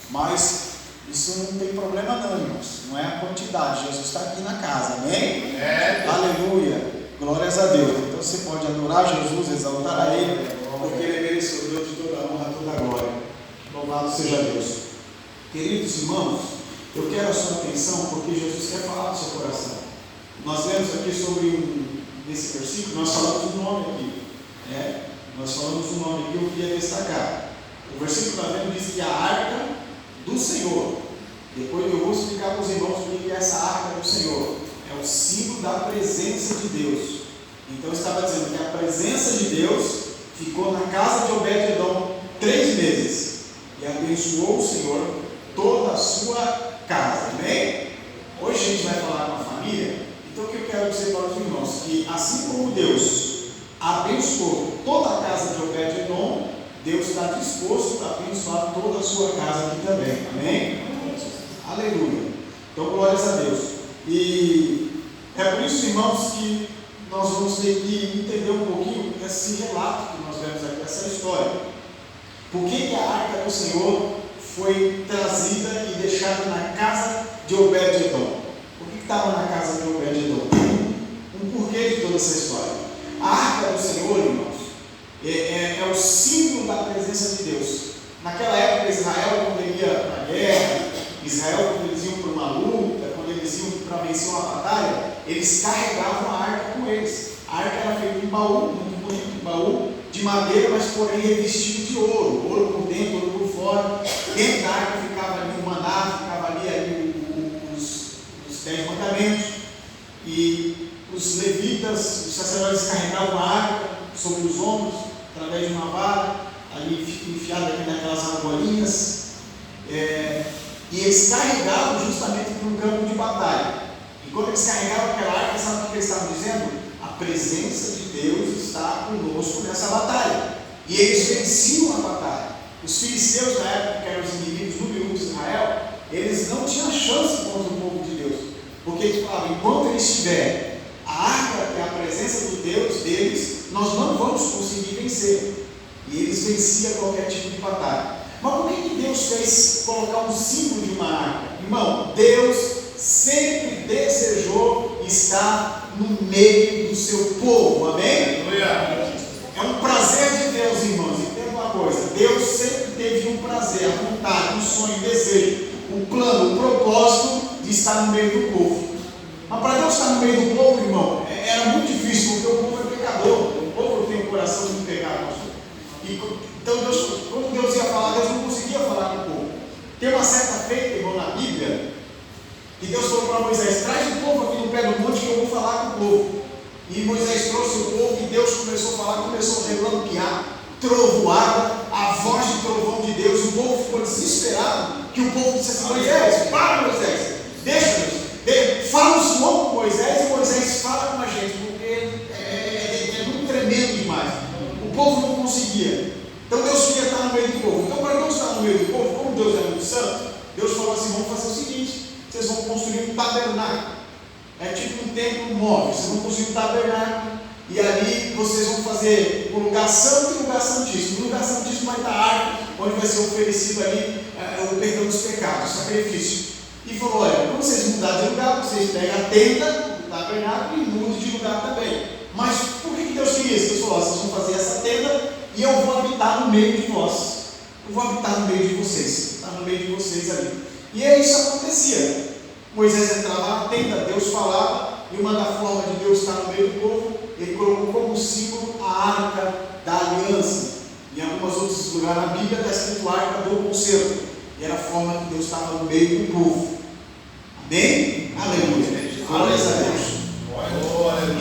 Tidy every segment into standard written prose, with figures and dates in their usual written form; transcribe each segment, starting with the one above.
Mas isso não tem problema não, irmãos. Não é a quantidade. Jesus está aqui na casa, amém? Aleluia. Glórias a Deus. Então você pode adorar Jesus, exaltar a Ele, porque Ele é merecedor de toda a honra, toda a glória. Louvado seja Deus. Queridos irmãos, eu quero a sua atenção porque Jesus quer falar do seu coração. Nós lemos aqui sobre nesse versículo, nós falamos um nome aqui, né? Nós falamos um nome que eu queria destacar. O versículo 9 diz que a arca do Senhor. Depois eu vou explicar para os irmãos o que é essa arca do Senhor. É o símbolo da presença de Deus. Então estava dizendo que a presença de Deus ficou na casa de Obed-edom 3 meses e abençoou o Senhor toda a sua casa. Amém? Hoje a gente vai falar com a família. Então o que eu quero dizer para os irmãos? Que assim como Deus abençoou toda a casa de Obed-edom, Deus está disposto a abençoar toda a sua casa aqui também. Amém? Aleluia. Então glórias a Deus. E é por isso, irmãos, que nós vamos ter que entender um pouquinho esse relato que nós vemos aqui, essa história. Por que a arca do Senhor foi trazida e deixada na casa de Obed-edom? Por que estava na casa de Obed-edom? Um porquê de toda essa história. A arca do Senhor, irmãos, é o símbolo da presença de Deus. Naquela época, Israel, quando ele ia para a guerra, Israel, quando eles iam para uma luta, quando eles iam para vencer uma batalha, eles carregavam a arca com eles. A arca era feita em baú, muito bonito, um baú de madeira, mas porém revestido de ouro, ouro por dentro, ouro por fora. Dentro da arca ficava ali o maná, ficava ali os 10 mandamentos, e os levitas, os sacerdotes carregavam a arca sobre os ombros, através de uma vara, ali enfiada aqui naquelas argolinhas, e eles carregavam justamente para um campo de batalha. E quando eles carregavam aquela arca, sabe o que eles estavam dizendo? A presença de Deus está conosco nessa batalha. E eles venciam a batalha. Os filisteus, na época, que eram os inimigos número 1 de Israel, eles não tinham chance contra o povo de Deus, porque eles falavam, enquanto eles tiverem a arca, que é a presença do Deus deles, nós não vamos conseguir vencer. E eles venciam qualquer tipo de batalha. Mas por que Deus fez colocar um símbolo de uma arca? Irmão, Deus sempre desejou estar no meio do seu povo, amém? É um prazer de Deus, irmãos. Entenda uma coisa, Deus sempre teve um prazer, a vontade, um sonho, um desejo, um plano, um propósito de estar no meio do povo. Mas para Deus estar no meio do povo, irmão, era muito difícil, porque o povo é pecador. O povo tem um coração muito pecado, pastor. Então, quando Deus ia falar, Deus não conseguia falar com o povo. Tem uma certa feita, irmão, na Bíblia, que Deus falou para Moisés: traz o povo aqui no pé do monte que eu vou falar com o povo. E Moisés trouxe o povo e Deus começou a falar, começou a relampear, trovoada, a voz de trovão de Deus. O povo ficou desesperado, que o povo disse assim: Moisés, para, Moisés, deixa-nos, fala o Senhor com Moisés, e Moisés fala com a gente, porque é muito tremendo demais. O povo não conseguia. Então Deus queria estar no meio do povo. Então, para Deus estar no meio do povo, como Deus é muito santo, Deus falou assim: vamos fazer o seguinte, vocês vão construir um tabernáculo. É tipo um templo móvel. Vocês vão construir um tabernáculo, e ali vocês vão fazer o lugar santo e o lugar santíssimo. No lugar santíssimo vai estar a arca, onde vai ser oferecido ali o perdão dos pecados, o sacrifício. E falou: olha, quando vocês mudarem de lugar, vocês pegam a tenda do tabernáculo e mudem de lugar também. Mas por que Deus queria isso? Deus falou: vocês vão fazer essa tenda e eu vou habitar no meio de vós. Eu vou habitar no meio de vocês. Está no meio de vocês ali. E aí isso acontecia. Moisés entrava na tenda, Deus falava, e uma da forma de Deus estar no meio do povo, ele colocou como símbolo a arca da aliança. Em alguns outros lugares na Bíblia está escrito arca do concerto. E era a forma que Deus estava no meio do povo. Amém? Aleluia. Glórias a Deus.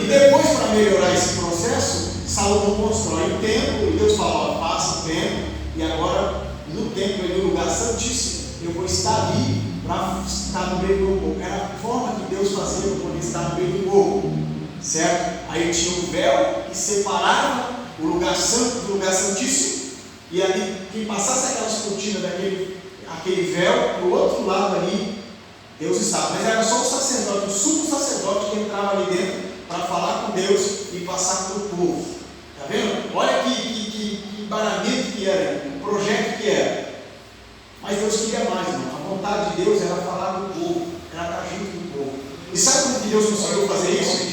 E depois, para melhorar esse processo, Salomão constrói o templo, e Deus fala: ó, passa o templo, e agora no templo, no lugar santíssimo, eu vou estar ali para estar no meio do povo. Era a forma que Deus fazia para poder estar no meio do povo, certo? Aí tinha um véu que separava o lugar santo do lugar santíssimo, e ali quem passasse aquelas cortinas aquele véu, para o outro lado ali, Deus estava. Mas era só o sacerdote, o sumo sacerdote, que entrava ali dentro para falar com Deus e passar para o povo. Está vendo? Olha que embaralhamento que era, o projeto que era. Mas Deus queria mais, irmão. A vontade de Deus era falar com o povo, era estar junto com o povo. E sabe como que Deus conseguiu fazer isso?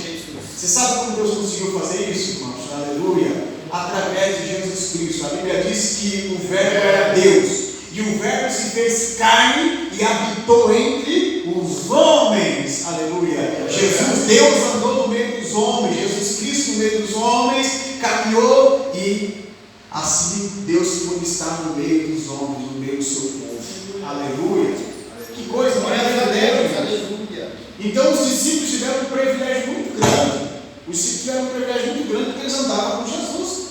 Você sabe como Deus conseguiu fazer isso, irmãos? Aleluia! Através de Jesus Cristo. A Bíblia diz que o Verbo era Deus. E o Verbo se fez carne e habitou entre os homens. Aleluia! Jesus, Deus andou no meio dos homens. Jesus Cristo no meio dos homens, caminhou e assim Deus pôde estar no meio dos homens, no meio do seu povo. Aleluia! Que coisa maravilhosa! Aleluia! Então os discípulos tiveram um privilégio muito grande. Os discípulos tiveram um privilégio muito grande porque eles andavam com Jesus.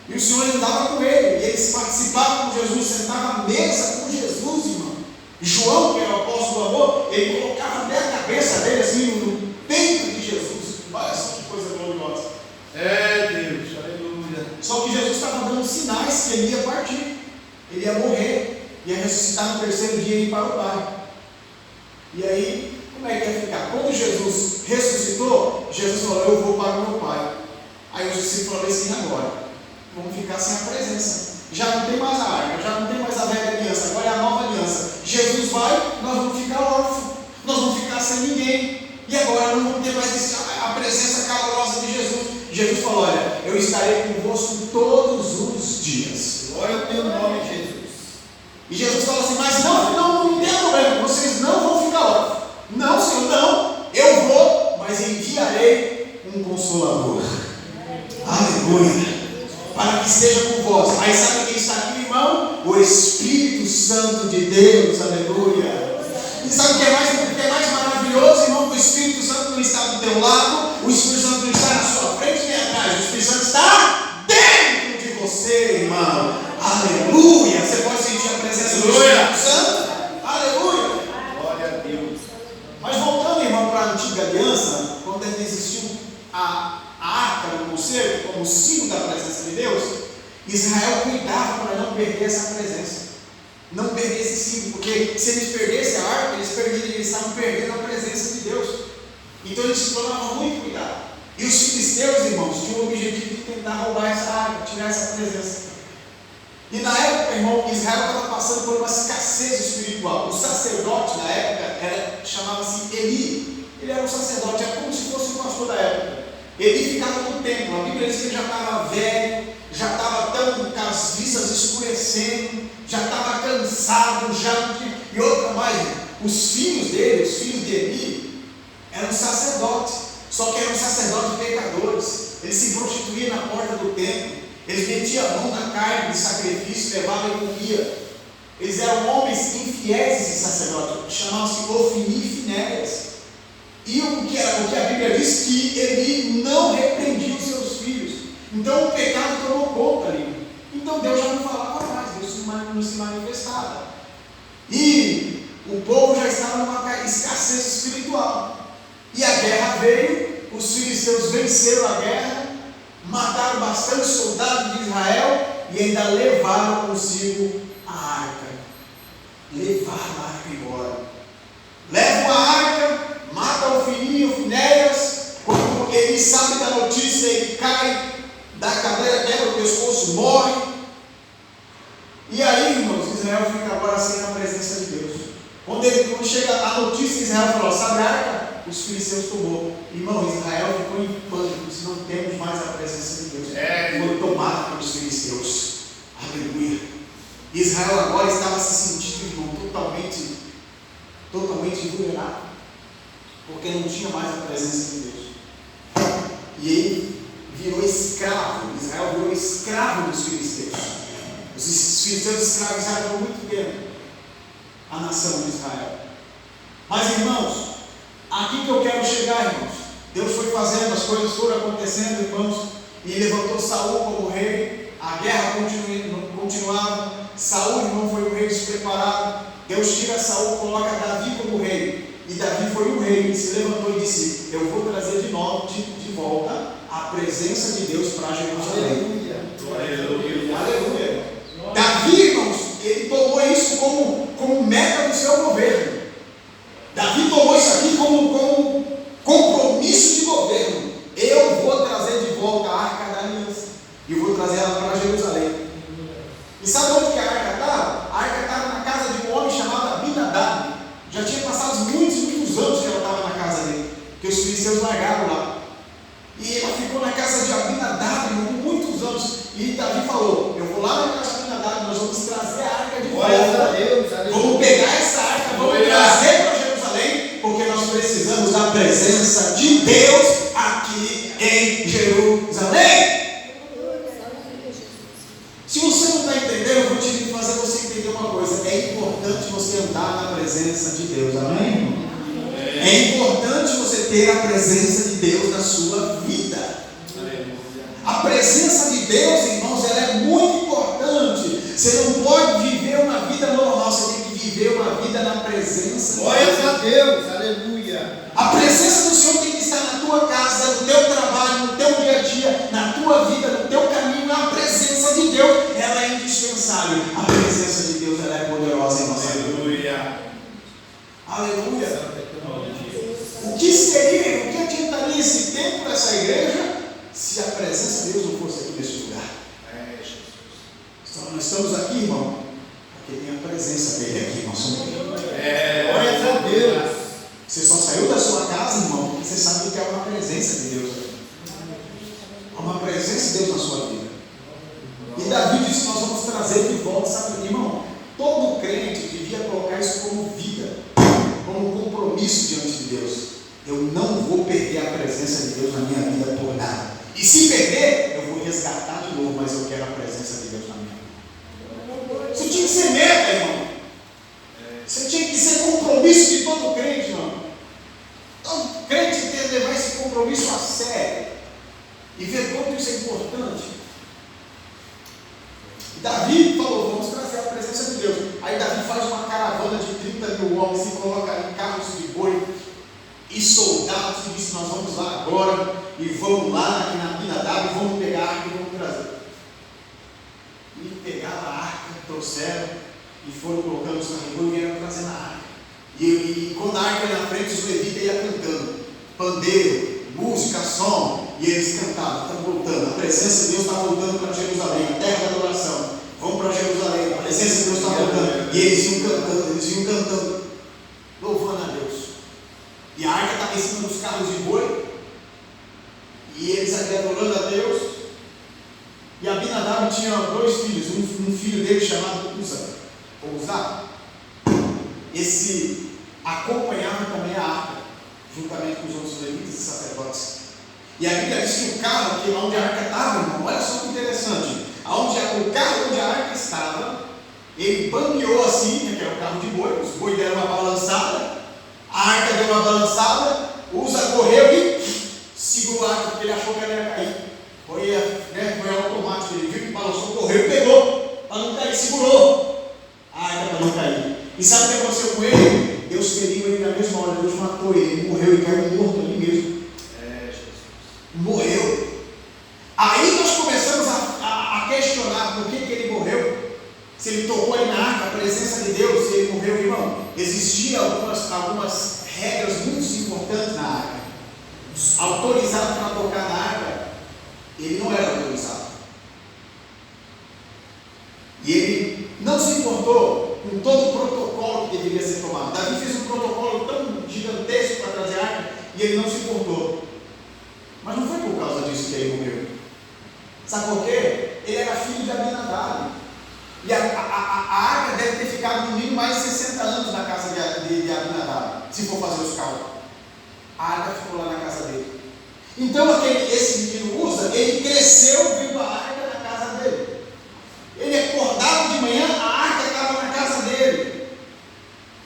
E o Senhor andava com ele. E eles participavam com Jesus, sentavam à mesa com Jesus, irmão. João, que era o apóstolo do amor, ele colocava até a cabeça dele assim no peito de Jesus. Olha só que coisa gloriosa. Deus, aleluia. Só que Jesus estava dando sinais que ele ia partir. Ele ia morrer, ia ressuscitar no terceiro dia e ir para o Pai. E aí, como é que ia ficar? Quando Jesus ressuscitou, Jesus falou: eu vou para o meu Pai. Aí os discípulos falaram assim: agora vamos ficar sem a presença. Já não tem mais a arca, já não tem mais a velha aliança, agora é a nova aliança. Jesus vai, nós vamos ficar órfãos, nós vamos ficar sem ninguém. E agora não vamos ter mais a presença calorosa de Jesus. Jesus falou: olha, eu estarei convosco todos os dias. Glória ao teu nome, Jesus. E Jesus falou assim: mas não tem problema, vocês não vão ficar órfãos. Não, Senhor, não, eu vou, mas enviarei um consolador. Aleluia. Para que esteja com vós. Aí sabe quem está aqui, irmão? O Espírito Santo de Deus. Aleluia. E sabe o que é mais maravilhoso, irmão? Que o Espírito Santo não está do teu lado, o Espírito Santo não está na sua frente nem atrás, o Espírito Santo está dentro de você, irmão. Aleluia. Você pode sentir a presença do Espírito Santo? Aleluia. Glória a Deus. Mas voltando, irmão, para a antiga aliança, quando ainda existiu a arca do conselho, como símbolo da presença de Deus, Israel cuidava para não perder essa presença, não perder esse símbolo, porque se eles perdessem a arca, eles estavam perdendo a presença de Deus. Então eles tomavam muito cuidado. E os filisteus, irmãos, tinham o objetivo de tentar roubar essa arca, tirar essa presença. E na época, irmão, Israel estava passando por uma escassez espiritual. O sacerdote na época chamava-se Eli. Ele era um sacerdote, era como se fosse um pastor da época. Ele ficava no templo. A Bíblia diz que ele já estava velho, já estava tão com as vistas escurecendo, já estava cansado, e outra mais, os filhos dele, os filhos de Eli, eram sacerdotes, só que eram sacerdotes pecadores. Eles se prostituíam na porta do templo, eles metiam a mão na carne de sacrifício, levavam e comia. Eles eram homens infiéis, esses sacerdotes, chamavam-se Ofni e Finéias. E o que a Bíblia diz que ele não repreendia os seus filhos. Então o pecado tomou conta ali. Então Deus já não falava mais, Deus não se manifestava. E o povo já estava numa escassez espiritual. E a guerra veio, os filisteus venceram a guerra, mataram bastante soldados de Israel e ainda levaram consigo a arca. Levaram a arca embora. Levam a arca, mata o filhinho, o Finéias. Quando ele sabe da notícia, ele cai da cadeira, quebra o pescoço, morre. E aí, irmãos, Israel fica agora sem a presença de Deus. Quando chega a notícia, Israel falou: sabe a arca? Os filisteus tomou. Irmão, Israel ficou em pânico, se não temos mais a presença de Deus. Foi tomado pelos filisteus. Aleluia. Israel agora estava se sentindo, irmão, totalmente vulnerável, porque não tinha mais a presença de Deus. E ele virou escravo. Israel virou escravo dos filisteus. Os filisteus escravizaram muito tempo a nação de Israel. Mas, irmãos, aqui que eu quero chegar, irmãos, Deus foi fazendo, as coisas foram acontecendo, irmãos, e levantou Saul como rei. A guerra continuava. Saul, irmão, foi um rei despreparado. Deus tira Saul, coloca Davi como rei. E Davi foi um rei que se levantou e disse: eu vou trazer de volta a presença de Deus para Jerusalém. Aleluia. Aleluia. Davi, irmãos, ele tomou isso como meta do seu governo. Davi tomou isso aqui como compromisso de governo. Eu vou trazer de volta a arca da aliança e vou trazer ela para Jerusalém. E sabe onde que a arca estava? A arca estava na casa de um homem trazer para Jerusalém, porque nós precisamos da presença de Deus aqui em Jerusalém. Se você não está entendendo, eu vou te fazer você entender uma coisa. É importante você andar na presença de Deus, amém? É importante você ter a presença de Deus na sua vida. A presença de Deus, irmãos, ela é muito importante. Você não pode viver uma vida normal, você tem que viver uma vida na presença de Deus. Glória a Deus, aleluia. A presença do Senhor tem que estar na tua casa, no teu trabalho, no teu dia a dia, na tua vida, no teu caminho. A presença de Deus, ela é indispensável. A presença de Deus, ela é poderosa em nossa vida. Aleluia. Aleluia. O que adiantaria esse tempo, essa igreja, se a presença de Deus não fosse aqui nesse lugar? Então, nós estamos aqui, irmão, porque tem a presença dele aqui, nós somos Glória a Deus. Você só saiu da sua casa, irmão, porque você sabe que há uma presença de Deus aqui. Há uma presença de Deus na sua vida. E Davi disse que nós vamos trazer de volta, sabe, irmão? Todo crente devia colocar isso como vida, como compromisso diante de Deus. Eu não vou perder a presença de Deus na minha vida por nada. E se perder, eu vou resgatar de novo, mas eu quero a presença de Deus na minha vida. Isso tinha que ser meta, irmão. Isso tinha que ser compromisso de todo crente, irmão. Então, crente tem que levar esse compromisso a sério e ver quanto isso é importante. Davi falou, vamos trazer a presença de Deus. Aí Davi faz uma caravana de 30 mil homens e coloca em carros de boi e soldados e diz, nós vamos lá agora e vamos lá aqui na Abinadab e vamos pegar a arca e vamos trazer. E pegaram a arca, trouxeram e foram colocando os carros de boi e vieram trazendo a arca. E quando a arca ia na frente, os levitas iam cantando, pandeiro, música, som, e eles cantavam, estão voltando, a presença de Deus está voltando para Jerusalém, a terra da adoração, vamos para Jerusalém, a presença de Deus está voltando, e eles iam cantando, louvando a Deus, e a arca estava em cima dos carros de boi, e eles ali adorando a Deus, e Abinadab tinha 2 filhos, um filho dele chamado Uzá, esse acompanhava também a arca, juntamente com os outros levitas e sacerdotes. E a Bíblia diz que o carro, que onde a arca estava, irmão, olha só que interessante, o carro onde a arca estava, ele bambeou assim, que era o carro de boi, os bois deram uma balançada, a arca deu uma balançada, Uza correu e segurou a arca, porque ele achou que ela ia cair. Foi automático, ele viu que balançou, correu e pegou, para não cair, segurou a arca para não cair. E sabe o que aconteceu com ele? Deus feriu ele na mesma hora, Deus matou ele morreu e caiu morto ali mesmo. Morreu. Aí nós começamos a questionar por que ele morreu. Se ele tocou ali na arca, a presença de Deus, se ele morreu, irmão. Existiam algumas regras muito importantes na arca. Autorizado para tocar na arca, ele não era autorizado. E ele não se importou com todo o protocolo que deveria ser tomado. Davi fez um protocolo tão gigantesco para trazer a arca e ele não se importou. Mas não foi por causa disso que ele morreu. Sabe por quê? Ele era filho de Abinadab. E a arca deve ter ficado no mínimo mais de 60 anos na casa de Abinadab, se for fazer os cálculos. A arca ficou lá na casa dele. Então esse menino Uza, ele cresceu vendo a arca na casa dele. Ele acordava de manhã, a arca estava na casa dele.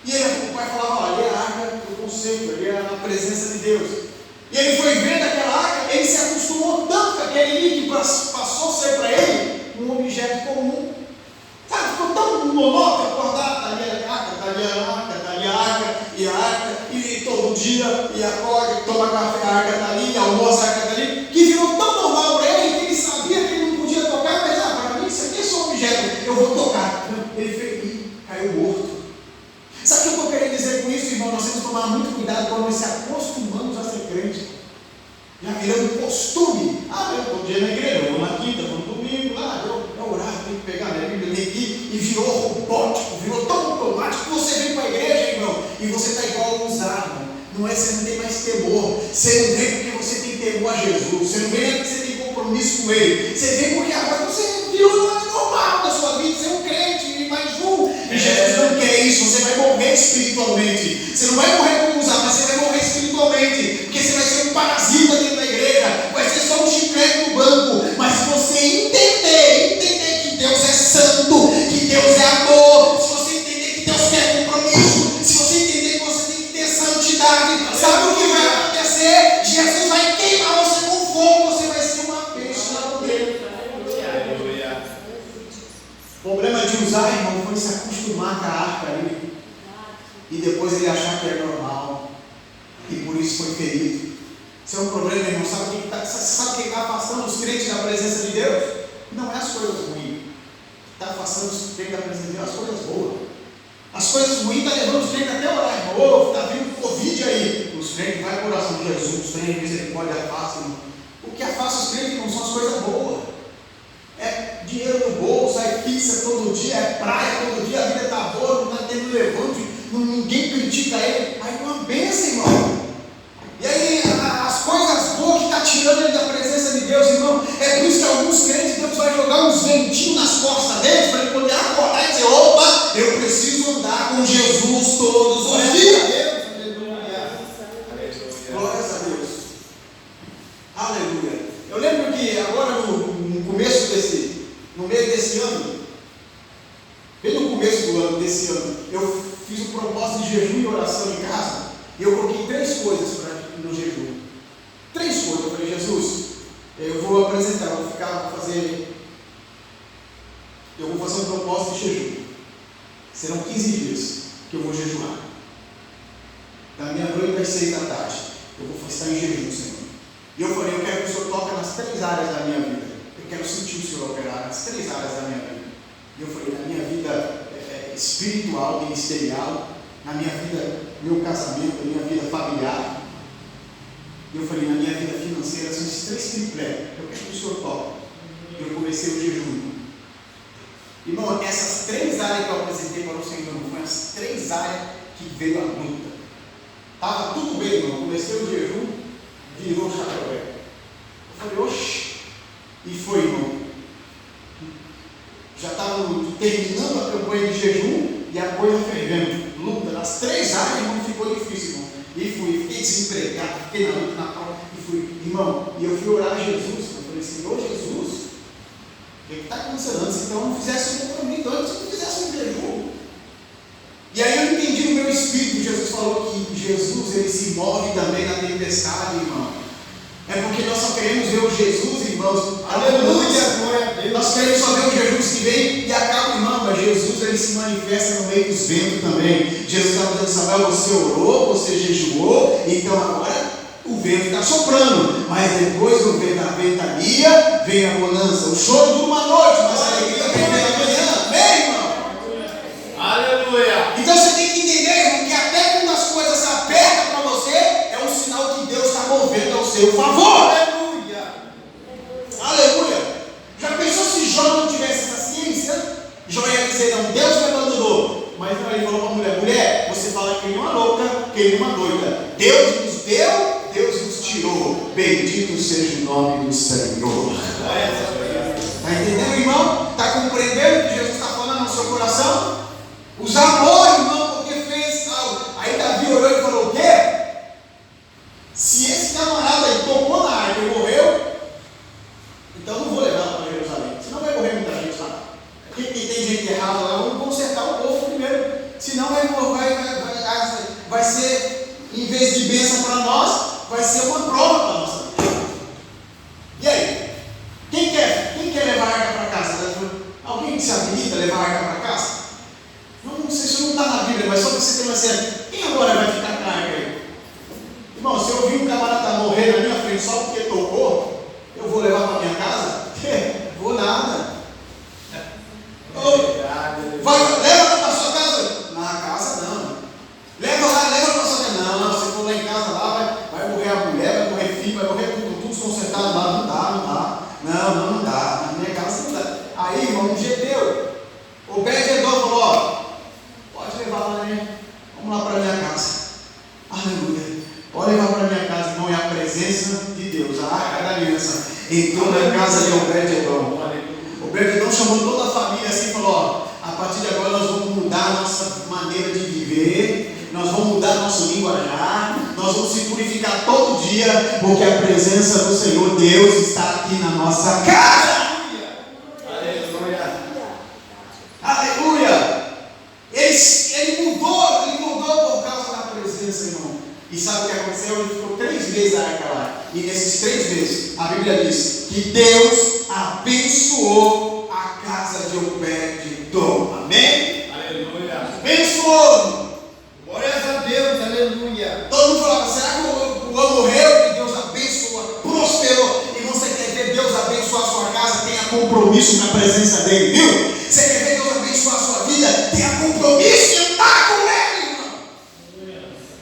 E o pai falava, olha, ali é a arca do conceito, ali é na presença de Deus. E ele foi vendo aquela arca, ele se acostumou tanto com aquele ali que passou a ser para ele um objeto comum. Sabe, ficou tão monótono acordar, está ali a arca, está ali a arca, está ali a arca, e todo dia, e acorda, toma café, a arca está ali, almoça, a arca está ali, que virou tão normal para ele que ele sabia que ele não podia tocar, mas para mim isso aqui é só um objeto, eu vou tocar. Ele fez e caiu morto. Sabe o que eu estou querendo dizer com isso, irmão? Nós temos que tomar muito cuidado quando nós se acostumamos a ser crente. Já virando costume. Eu estou dia na igreja, eu vou na quinta, vou no domingo, eu orar, tenho que pegar minha Bíblia, ler aqui, e virou robótico, virou tão automático que você vem para a igreja, irmão, e você está igual a usar, irmão. Você não tem mais temor, você não vem porque você tem temor a Jesus, você não vem porque você tem compromisso com Ele, você vem porque agora você virou normal da sua vida, você é um crente, mais um, e Jesus não quer isso, você vai morrer espiritualmente. Você não vai morrer como usar, mas você vai morrer espiritualmente. Porque você vai ser um parasita dentro da igreja. Vai ser só um chiclete no banco. Mas se você entender que Deus é santo, que Deus é amor, se você entender que Deus quer compromisso, se você entender que você tem que ter santidade, sabe o que vai acontecer? Jesus vai queimar você com fogo, você vai ser uma peixe na dele. O problema de usar, irmão, foi se acostumar com a arca ali e depois ele achar que é normal e por isso foi ferido. Isso é um problema, irmão. Sabe o que está afastando os crentes da presença de Deus? Não é as coisas ruins. Está afastando os crentes da presença de Deus, as coisas boas. As coisas ruins estão levando os crentes até orar, irmão. Está vindo Covid aí. Os crentes vai para oração de Jesus, os crentes, misericórdia, afasta, irmão. O que afasta os crentes não são as coisas boas. É dinheiro no bolso, é pizza todo dia, é praia todo dia, a vida está boa, não está tendo levante, ninguém critica ele. Aí é uma bênção, irmão. E aí as coisas boas que está tirando ele da presença de Deus, irmão. É por isso que alguns crentes, Deus vai jogar uns ventinhos nas costas deles, para ele poder acordar e dizer: opa, eu preciso andar com Jesus todos os dias. Glórias a Deus. Aleluia. Eu lembro que agora no começo no meio desse ano, bem no começo do ano desse ano, eu fiz um propósito de jejum e oração em casa, e eu coloquei 3 coisas no jejum. 3 coisas. Eu falei: Jesus, eu vou apresentar, eu vou fazer um propósito de jejum. Serão 15 dias que eu vou jejuar. Da meia-noite às 6 da tarde. Eu vou estar em jejum, Senhor. E eu falei: eu quero que o Senhor toque nas 3 áreas da minha vida. Eu quero sentir o Senhor operar nas 3 áreas da minha vida. E eu falei: na minha vida espiritual, ministerial, na minha vida, meu casamento, na minha vida familiar. E eu falei: na minha vida financeira, são esses 3 triplés. Eu quero que o Senhor toque. E eu comecei o jejum. Irmão, essas 3 áreas que eu apresentei para o Senhor, foram as 3 áreas que veio a luta. Estava tudo bem, irmão. Comecei o jejum, virou o chapéu. Eu falei: oxe. E foi, irmão. Já estava terminando a campanha de jejum e a coisa fervendo. Luta nas 3 áreas, irmão, ficou difícil, irmão. E fiquei desempregado, fiquei na luta, na prova. E fui, irmão, e eu fui orar a Jesus. Eu falei: Senhor Jesus, o que está acontecendo antes? Então eu não fizesse um compromisso, antes eu não fizesse um jejum. E aí eu entendi no meu espírito. Jesus falou que Jesus, ele se move também na tempestade, irmão. É porque nós só queremos ver o Jesus, irmãos. Aleluia, glória a Deus. Nós queremos só ver o Jesus que vem e acaba, irmão. Mas Jesus, ele se manifesta no meio dos ventos também. Jesus estava dizendo: Samuel, você orou, você jejuou, então agora o vento está soprando. Mas depois do vento da ventania vem a bonança. O choro dura uma noite, mas a alegria vem pela manhã. Amém, irmão? Aleluia. Então você tem que entender, irmão, que até quando as coisas se apertam para você, é um sinal que Deus está movendo ao seu favor. Aleluia. Aleluia. Já pensou se Jó não tivesse essa ciência? Jó ia dizer: não, Deus me abandonou. Mas não, ele falou para a mulher: mulher, você fala que ele é uma louca, que ele é uma doida. Deus nos deu, Deus nos tirou. Bendito seja o nome do Senhor. Está entendendo, irmão? Está compreendendo o que Jesus está falando no seu coração? Os amor, irmão, porque fez algo. Aí Davi olhou e falou: o quê? Se esse camarada aí tocou na arca e morreu, então não vou levar para Jerusalém. Senão vai morrer muita gente lá. Porque tem gente errada lá, vamos consertar o povo primeiro. Senão vai ser, em vez de bênção para nós, vai ser uma prova para nós. E aí? Quem quer levar a arca para casa? Alguém que se habilita a levar a arca para casa? Não sei se isso não está na Bíblia, mas só para você ter uma cena. Quem agora vai ficar com a arca aí? Irmão, se eu vi um camarada morrer na minha frente só porque tocou, eu vou levar para minha casa? Vou nada. Leva para sua casa? Na casa não. Leva para sua casa. Não, se for lá em casa, lá vai morrer a mulher, vai morrer filho, vai morrer tudo desconcertado lá. Não dá. Não dá. Na minha casa não dá. Aí, irmão, um Gedeu. O Obed-Edom falou: ó, pode levar lá, né? Vamos lá para minha casa. Aleluia. Pode levar para minha casa, irmão, é a presença de Deus, a arca da aliança entrou na casa de Obed-Edom. Obed-Edom chamou toda a família assim e falou: ó, a partir de agora nós vamos mudar a nossa maneira de viver nosso linguajar, nós vamos se purificar todo dia, porque a presença do Senhor Deus está aqui na nossa casa. Aleluia. Aleluia. Ele mudou por causa da presença, irmão. E sabe o que aconteceu? Ele ficou 3 meses na arca lá. E nesses 3 meses, a Bíblia diz que Deus abençoou a casa de Obed-Edom. Amém? Aleluia. Abençoou. Glórias a Deus. Aleluia. Todo mundo falava, será que o homem morreu? E Deus abençoou, prosperou. E você quer ver Deus abençoar a sua casa? Tenha compromisso na presença dele, viu? Você quer ver Deus abençoar a sua vida? Tenha compromisso em andar com ele, irmão.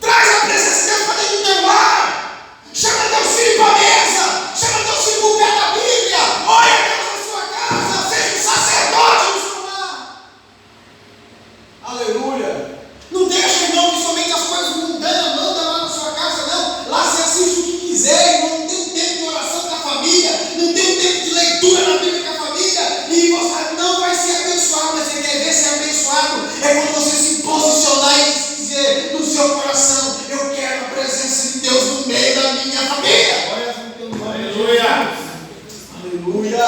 Traz a presença de Deus para dentro do teu lar. Chama teu filho para a mesa. Chama teu filho para o pé da Bíblia. Olha Deus na sua casa. Seja um sacerdote no seu lar. Aleluia. Não deixa, irmão, que somente as coisas mundanas mandam lá na sua casa, não. Lá você assiste o que quiser, irmão. Não tem um tempo de oração com a família. Não tem um tempo de leitura na Bíblia com a família. E você não vai ser abençoado. Mas você quer ver ser abençoado? É quando você se posicionar e dizer no seu coração: eu quero a presença de Deus no meio da minha família. Aleluia. Aleluia.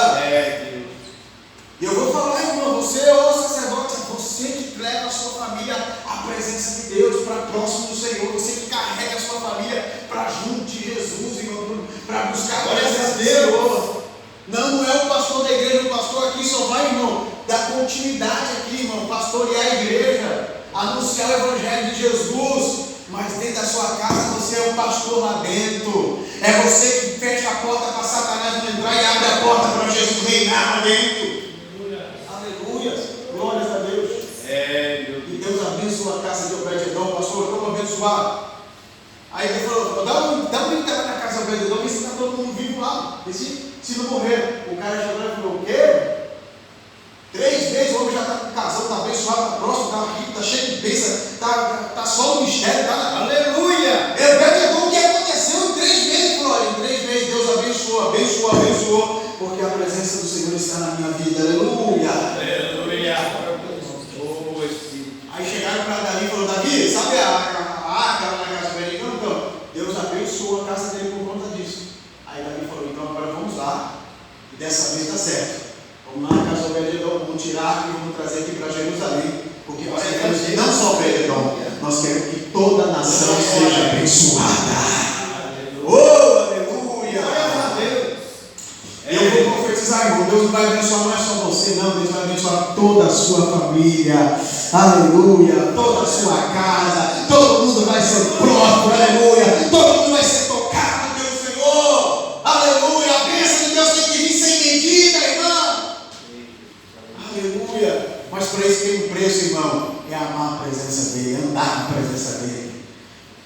E eu vou falar, irmão, você, ô sacerdote, você que leva a sua família à presença de Deus, para próximo do Senhor, você que carrega a sua família para junto de Jesus, irmão, para buscar a presença do Senhor. Não é o pastor da igreja, o pastor aqui só vai, irmão, dar continuidade aqui, irmão, pastorear a igreja, anunciar o evangelho de Jesus. Mas dentro da sua casa você é um pastor lá dentro. É você que fecha a porta para Satanás não entrar e abre a porta para Jesus reinar lá dentro. Aleluia. Glórias a Deus. E Deus abençoa a casa de Obed-Edom. Pastor, como abençoar? Aí ele falou: dá um enterrar na casa de Obed-Edom e se está todo mundo vivo lá. E se não morrer? O cara chegou e falou: o quê? 3 vezes o homem já está com casão, está abençoado, está próximo, está rico, está cheio de bênção, está só no mistério, está. Aleluia. Obed-Edom, o que aconteceu em 3 meses, Glória? Em 3 meses Deus abençoou, porque a presença do Senhor está na minha vida. Aleluia. Aí chegaram para Davi e falaram: Davi, sabe a arca lá na casa dele? Então, Deus abençoou a casa dele por conta disso. Aí Davi falou: então agora vamos lá, e dessa vez está certo. Vamos lá na casa do Obed-Edom, vamos tirar e vamos trazer aqui para Jerusalém, porque nós queremos que não só Obed-Edom, nós queremos que toda a nação seja abençoada. Oh, aleluia! Eu vou profetizar, irmão. Deus não vai abençoar não é só você, não. Deus vai abençoar toda a sua família. Aleluia! Toda a sua casa. Todo mundo vai ser próspero. Aleluia! Todo mundo vai ser tocado pelo Senhor. Aleluia! A bênção de Deus tem que vir sem medida, irmão. Aleluia! Mas para isso tem um preço, irmão. É amar a presença dele, andar na presença dele.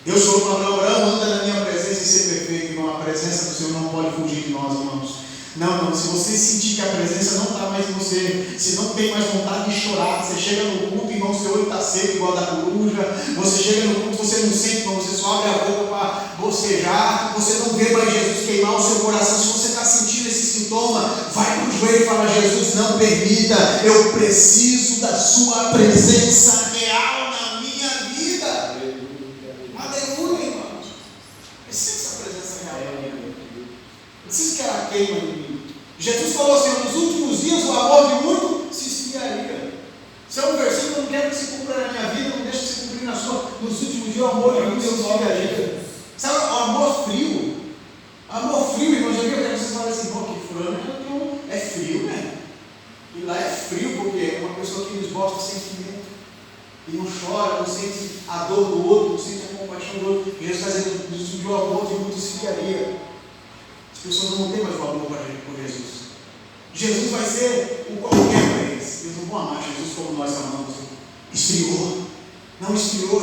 Eu sou o Abraão, anda na minha presença e ser perfeito, irmão. A presença do Senhor não pode fugir de nós, irmãos. Não, se você sentir que a presença não está mais em você, se não tem mais vontade de chorar, você chega no culto, irmão, seu olho está seco igual da coruja, você chega no culto, você não sente, irmão, você só abre a boca para bocejar, você não vê mais Jesus queimar o seu coração. Se você está sentindo esse sintoma, vai para o joelho e fala: Jesus, não permita, eu preciso da sua presença real na minha vida. Aleluia, irmão. Preciso dessa presença real na minha vida. Preciso que ela queima em mim. Jesus falou assim: nos últimos dias o amor de muito se esfriaria. Isso é um versículo que eu não quero que se cumpra na minha vida, não deixa de se cumprir na sua. Nos últimos dias o amor de muito se esfriaria. Sabe, o amor frio? Amor frio, irmão, já viu que vocês falam assim: pô, que fulano é frio, né? E lá é frio porque é uma pessoa que nos mostra sentimento. E não chora, não sente a dor do outro, não sente a compaixão do outro. Jesus está dizendo: nos últimos dias o amor de muito se esfriaria. As pessoas não têm mais valor por Jesus. Jesus vai ser o qualquer para eles. Eles não vão amar Jesus como nós amamos. Esfriou. Não esfriou.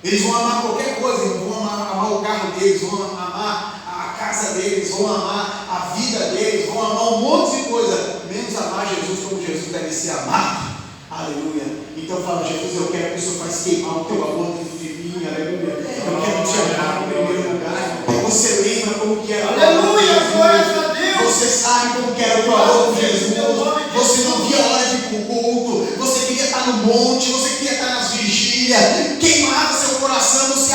Eles vão amar qualquer coisa. Eles vão amar o carro deles, vão amar a casa deles, vão amar a vida deles, vão amar um monte de coisa, menos amar Jesus como Jesus deve ser amado. Aleluia. Então fala: Jesus, eu quero que o Senhor faça queimar o teu amor dentro de mim. Aleluia. Eu quero te amar em primeiro lugar. Você lembra como que era? Aleluia, glórias a Deus. Você sabe como que era o teu amor com Jesus. Você não via a hora de ir para o culto. Você queria estar no monte. Você queria estar nas vigílias. Queimava seu coração. Você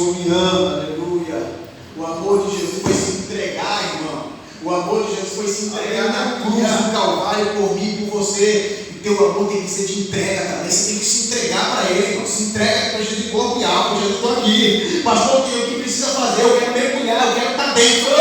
Senhor me ama, aleluia. O amor de Jesus foi se entregar, irmão. O amor de Jesus foi se entregar na cruz do Calvário por mim e por você. E teu amor tem que ser de entrega também. Você tem que se entregar para Ele, irmão. Se entrega para Jesus de corpo e alma. Jesus, estou aqui. Pastor, o que precisa fazer? Eu quero mergulhar, eu quero estar dentro.